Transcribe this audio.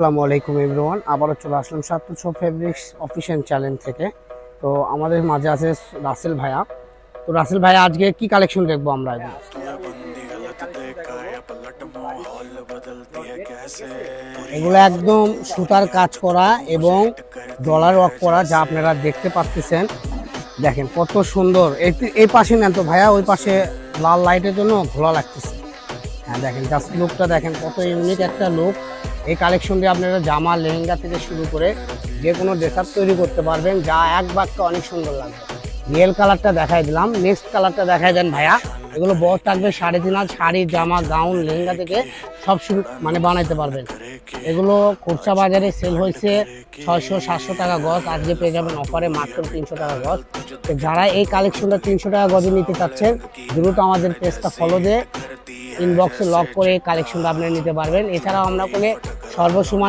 আসসালামু আলাইকুম এভরিওয়ান, আবারও চলে আসলাম সাতশো ফেব্রিক্স অফিসিয়াল চ্যানেল থেকে। তো আমাদের মাঝে আছে রাসেল ভাইয়া। তো রাসেল ভাইয়া আজকে কি কালেকশন দেখবো আমরা? এগুলো একদম সুতার কাজ করা এবং ডলার ওয়ার্ক করা, যা আপনারা দেখতে পাচ্ছেন। দেখেন কত সুন্দর। এই পাশে নেন তো ভাইয়া, ওই পাশে লাল লাইটের জন্য ঘোলা লাগতেছে। হ্যাঁ দেখেন, জাস্ট লুকটা দেখেন, কত ইউনিক একটা লুক। এই কালেকশন দিয়ে আপনারা জামা, লেহেঙ্গা থেকে শুরু করে যে কোনো ড্রেস আপ তৈরি করতে পারবেন, যা এক বাক্যে অনেক সুন্দর লাগবে। রিয়েল কালারটা দেখাই দিলাম, নেক্সট কালারটা দেখাই দেন ভাইয়া। এগুলো বস থাকবে 3.5 শাড়ি, জামা, গাউন, লেহেঙ্গা থেকে সব শুরু বানাইতে পারবেন। এগুলো খুচরা বাজারে সেল হয়েছে 600-700 টাকা গজ, আজকে পেয়ে যাবেন অফারে মাত্র 300 টাকা গজ। তো যারা এই কালেকশনটা 300 টাকা গজে নিতে চাচ্ছেন, দ্রুত আমাদের পেজটা ফলো দিয়ে ইনবক্সে লক করে এই কালেকশনটা আপনারা নিতে পারবেন। এছাড়াও আমরা করে সর্বসময়